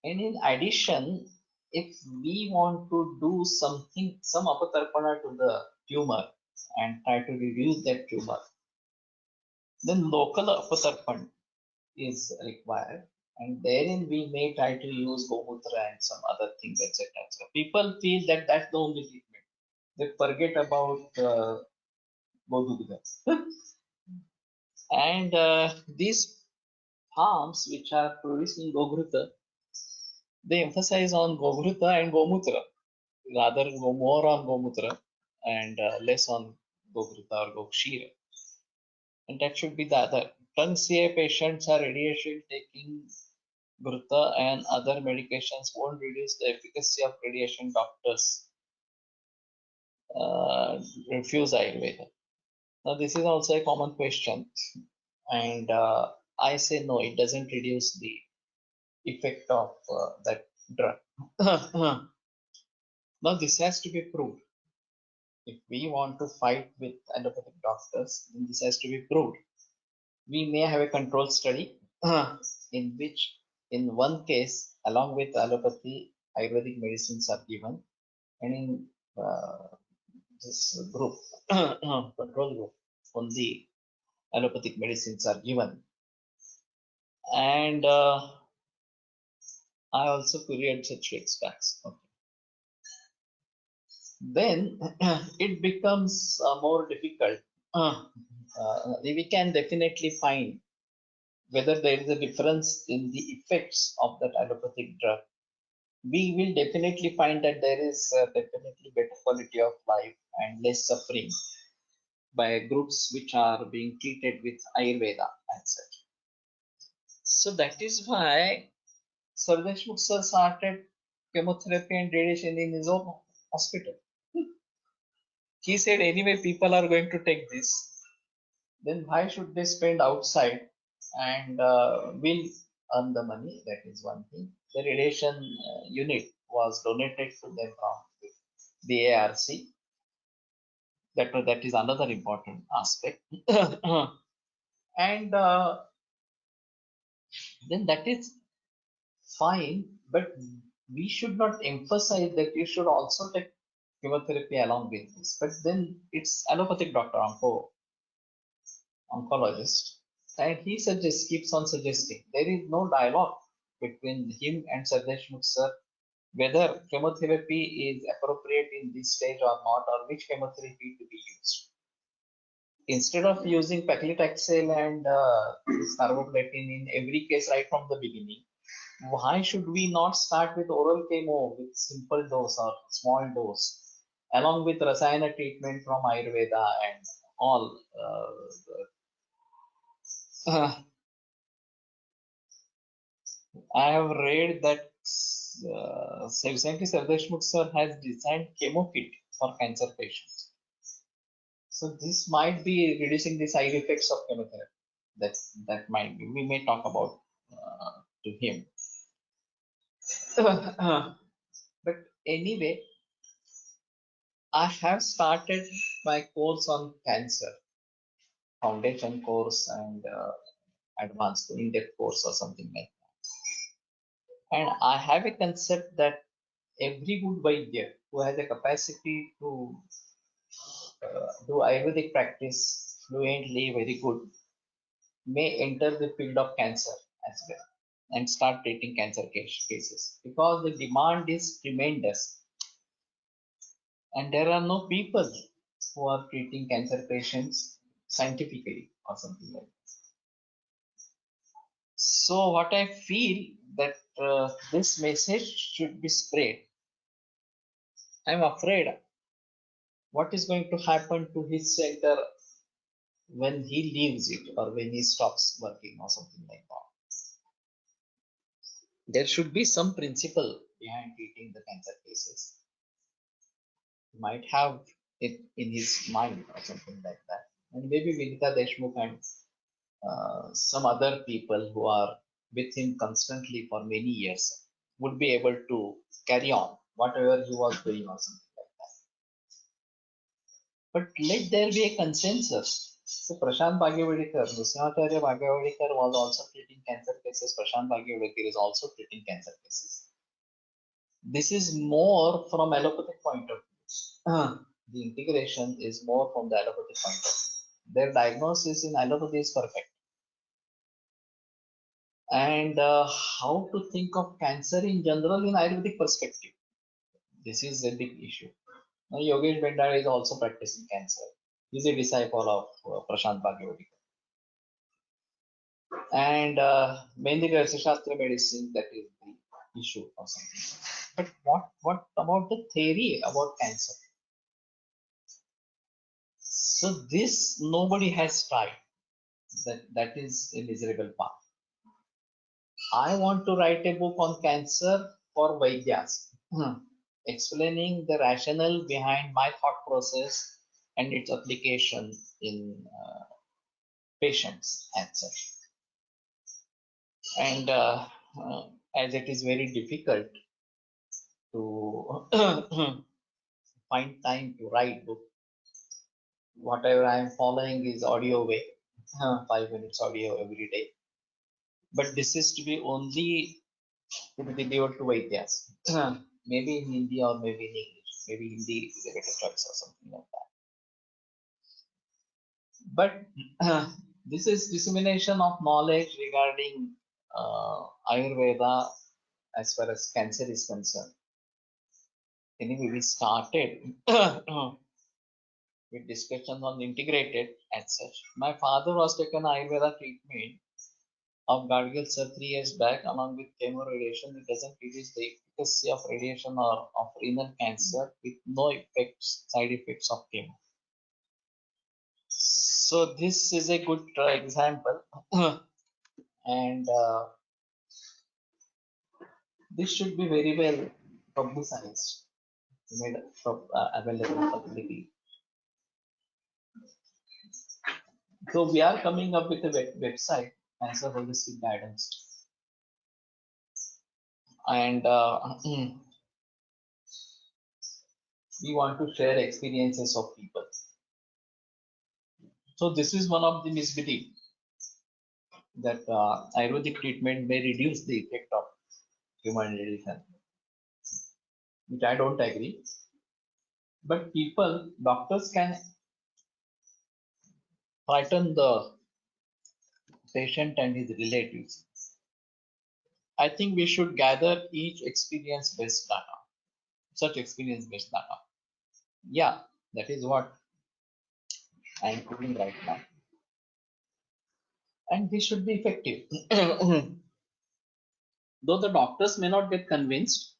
And in addition, if we want to do something, some apatarpana to the tumor and try to reduce that tumor, then local apatarpan is required. And therein we may try to use Gomutra and some other things, etc. etc. People feel that that's the only treatment. They forget about Godugda. And these farms which are producing Gogruta, they emphasize on Gogruta and Gomutra, rather go more on Gomutra and less on Gogruta or Gokshira. And that should be the other. Tongue CA patients are radiation taking Gruta and other medications won't reduce the efficacy of radiation. Doctors refuse Ayurveda. Now, this is also a common question, and I say no, it doesn't reduce the effect of that drug. Now, this has to be proved. If we want to fight with allopathic doctors, then this has to be proved. We may have a control study in which, in one case, along with allopathy, Ayurvedic medicines are given, and in this group, control group, only allopathic medicines are given. And I also create such extracts. Okay. Then it becomes more difficult. We can definitely find whether there is a difference in the effects of that allopathic drug. We will definitely find that there is definitely better quality of life and less suffering by groups which are being treated with Ayurveda and such. So that is why Sarvesh Mukher started chemotherapy and radiation in his own hospital. He said, anyway, people are going to take this, then why should they spend outside and will earn the money? That is one thing. The radiation unit was donated to them from the ARC. That is another important aspect. And then that is fine, but we should not emphasize that you should also take chemotherapy along with this. But then it's allopathic doctor, oncologist, and he suggests, keeps on suggesting there is no dialogue between him and Sarvesh Mukher whether chemotherapy is appropriate in this stage or not, or which chemotherapy to be used. Instead of using paclitaxel and carboplatin in every case right from the beginning, why should we not start with oral chemo with simple dose or small dose, along with Rasayana treatment from Ayurveda and all? I have read that recently Sarvesh Mukher has designed chemo kit for cancer patients. So this might be reducing the side effects of chemotherapy. That might be. We may talk about to him. But anyway, I have started my course on cancer, foundation course and advanced in-depth course or something like that. And I have a concept that every good Vaidya who has a capacity to do Ayurvedic practice fluently, very good, may enter the field of cancer as well and start treating cancer cases because the demand is tremendous and there are no people who are treating cancer patients scientifically or something like that. So what I feel that this message should be spread I'm afraid what is going to happen to his center when he leaves it or when he stops working or something like that. There should be some principle behind treating the cancer cases. He might have it in his mind or something like that. And maybe Vinita Deshmukh and some other people who are with him constantly for many years would be able to carry on whatever he was doing or something like that. But let there be a consensus. So Prashant Bhagyavedikar, Nrsimhacharya Bhagyavedikar was also treating cancer cases. Prashant Bhagyavedikar is also treating cancer cases. This is more from allopathic point of view. The integration is more from the allopathic point of view. Their diagnosis in allopathy is perfect. And how to think of cancer in general in Ayurvedic perspective. This is a big issue. Now, Yogesh Bhandari is also practicing cancer. He's a disciple of Prashant Bhagyavedikar. And mainly the Shastra medicine, that is the issue or something. But what about the theory about cancer? So this nobody has tried. That is a miserable part. I want to write a book on cancer for Vaidyas, explaining the rationale behind my thought process and its application in patients' cancer. And as it is very difficult to find time to write book, whatever I am following is audio way, 5 minutes audio every day. But this is to be only to be delivered to Vaidyas. Maybe in Hindi or maybe in English. Maybe Hindi is a better choice or something like that. But this is dissemination of knowledge regarding Ayurveda as far as cancer is concerned. Anyway, we started with discussions on integrated as such. My father was taken Ayurveda treatment of Gargill sir 3 years back along with chemo radiation. It doesn't reduce the efficacy of radiation or of renal cancer with no effects, side effects of chemo. So this is a good example. And this should be very well publicized, made available publicly. So we are coming up with a website, Cancer Holistic Guidance, and we want to share experiences of people. So this is one of the misbelief that Ayurvedic treatment may reduce the effect of human radiation, which I don't agree. But people, doctors can frighten the patient and his relatives. I think we should gather each experience-based data, such experience-based data. Yeah, that is what I am doing right now. And this should be effective. Though the doctors may not get convinced,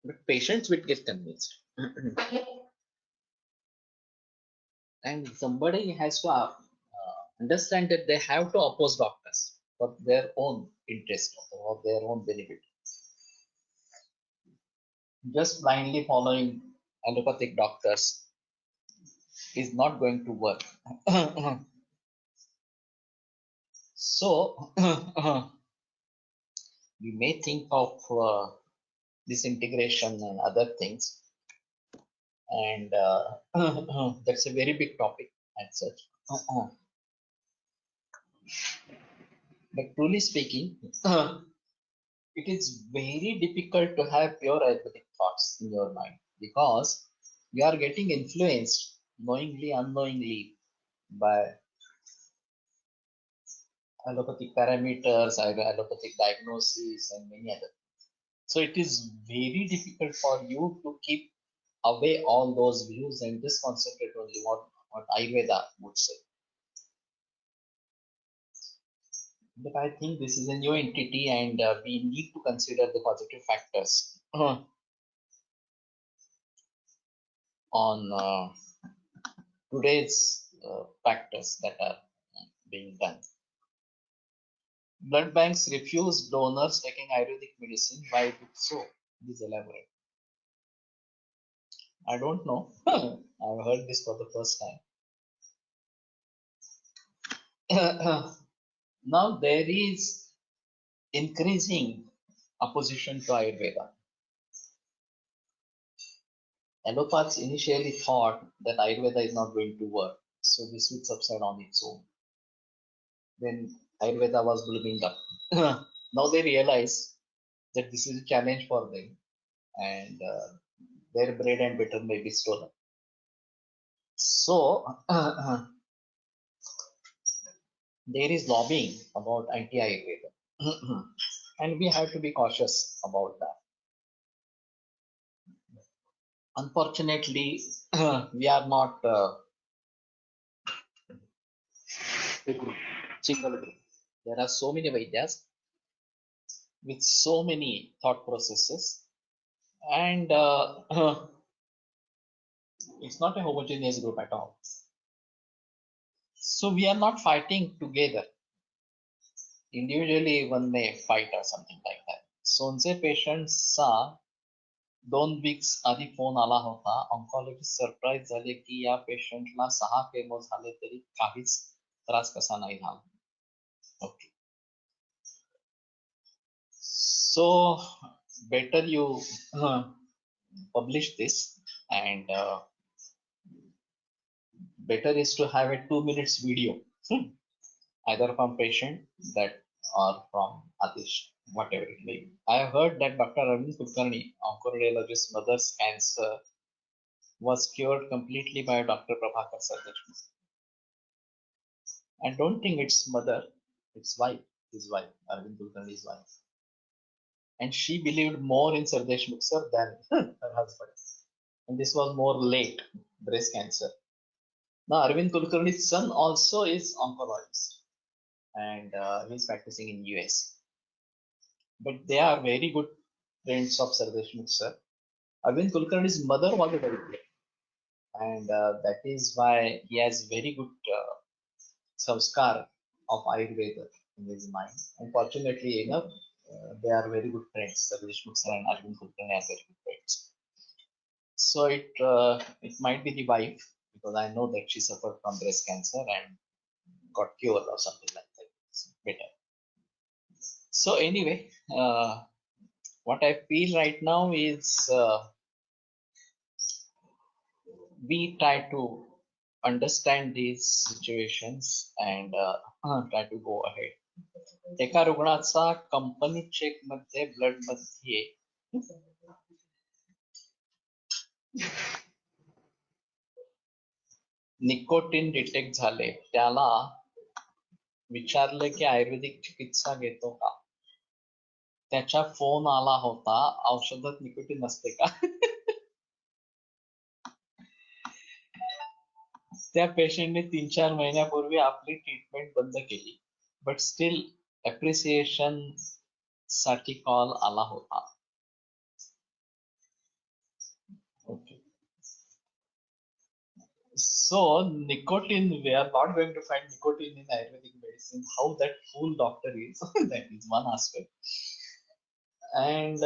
but patients will get convinced. And somebody has to understand that they have to oppose doctors for their own interest or their own benefit. Just blindly following allopathic doctors is not going to work. So we may think of this integration and other things, and that's a very big topic as such. But truly speaking, it is very difficult to have pure Ayurvedic thoughts in your mind because you are getting influenced knowingly, unknowingly by allopathic parameters, allopathic diagnosis, and many other. So it is very difficult for you to keep away all those views and just concentrate only what Ayurveda would say. But I think this is a new entity and we need to consider the positive factors. on today's factors that are being done. Blood banks refuse donors taking Ayurvedic medicine. Why is it so? Please elaborate. I don't know. I've heard this for the first time. Now there is increasing opposition to Ayurveda. Allopaths initially thought that Ayurveda is not going to work, so this would subside on its own. When Ayurveda was blooming up, now they realize that this is a challenge for them, and their bread and butter may be stolen. So there is lobbying about anti-Ayurveda, and we have to be cautious about that. Unfortunately, we are not a group, single group. There are so many Vaidyas with so many thought processes, and it's not a homogeneous group at all. So we are not fighting together. Individually, one may fight or something like that. सोनचे पेशंटचा 2 weeks आधी phone आला होता. Oncologist surprise झाले की या पेशंटला 6 chemo झाले तरी काहीच त्रास कसा नाही झाला. Okay, so better you publish this, and better is to have a 2 minutes video, either from patient that or from Atish, whatever it may be. I have heard that Dr. Arvind Kulkarni, oncoradiologist, mother's cancer was cured completely by Dr. Prabhakar Sardeshmukh. I don't think it's mother, it's wife, his wife, Arvind Kulkarni's wife. And she believed more in Sardeshmukh sir than her husband. And this was more late, breast cancer. Now Arvind Kulkarni's son also is oncologist, and he's practicing in US. But they are very good friends of Sardeshmukh sir. Arvind Kulkarni's mother was a very good, and that is why he has very good samskar of Ayurveda in his mind. Unfortunately enough, they are very good friends. Sardeshmukh sir and Arvind Kulkarni are very good friends. So it might be the wife, because I know that she suffered from breast cancer and got cured or something like that. It's better. So anyway, what I feel right now is we try to understand these situations and try to go ahead. एका रुग्णाचा company cheque मध्ये blood मध्ये nicotine detect झाले. त्याला विचारले की आयुर्वेदिक चिकित्सा घेतो का. त्याचा फोन आला होता, औषधात निकोटीन नसते का. त्या पेशंटने 3-4 महिन्यापूर्वी आपली ट्रीटमेंट बंद केली, बट स्टील अप्रिसिएशन साठी कॉल आला होता. Okay. So nicotine, we are not going to find nicotine in Ayurvedic medicine. How that fool doctor is, that is one aspect. And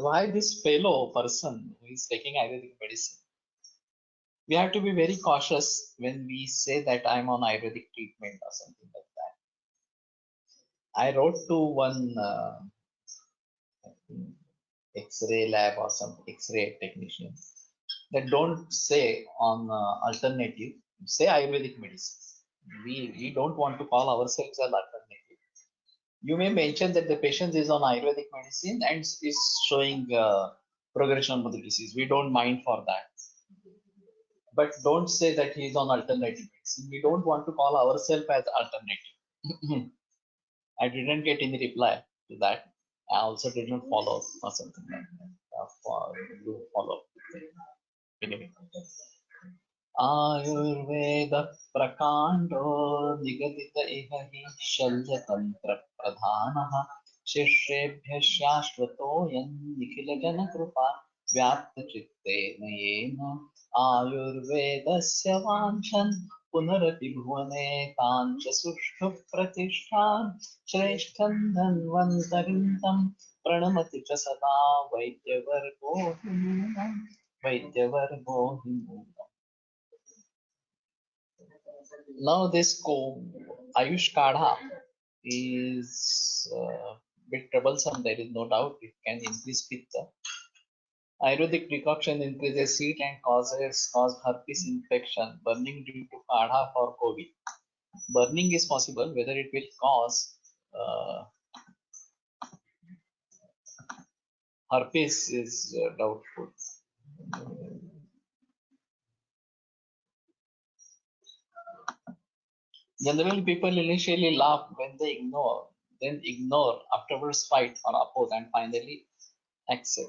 why this fellow person who is taking Ayurvedic medicine? We have to be very cautious when we say that I'm on Ayurvedic treatment or something like that. I wrote to one X-ray lab or some X-ray technician that don't say on alternative, say Ayurvedic medicine. We don't want to call ourselves as alternative. You may mention that the patient is on Ayurvedic medicine and is showing progression of the disease. We don't mind for that. But don't say that he is on alternative medicine. We don't want to call ourselves as alternative. I didn't get any reply to that. I also didn't follow or something like that. You follow. Anyway. Ayurveda प्रकांडो निगदित इह हि शल्यतंत्र प्रधानः शिष्येभ्यः शाश्वतोऽयं निखिल जन कृपा व्याप्तचित्तेन येन आयुर्वेदस्य वाञ्छन् पुनरपि भुवने काञ्च सुष्ठु प्रतिष्ठान् श्रेष्ठं धन्वन्तरिं तं प्रणमति च सदा वैद्यवर्गो हि नूनम् वैद्यवर्गो हि नूनम्. Now this Ayush Kadha is bit troublesome, there is no doubt. It can increase pitta. Ayurvedic decoction increases heat and cause herpes infection. Burning due to kadha for COVID. Burning is possible. Whether it will cause herpes is doubtful. Generally, people initially laugh when they ignore, then ignore, afterwards fight or oppose, and finally accept.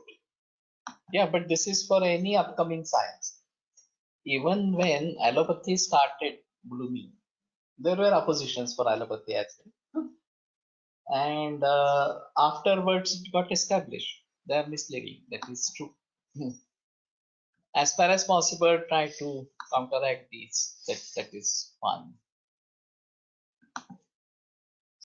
Yeah, but this is for any upcoming science. Even when allopathy started blooming, there were oppositions for allopathy as well. And afterwards it got established. They are misleading. That is true. As far as possible, try to counteract these. That is fun.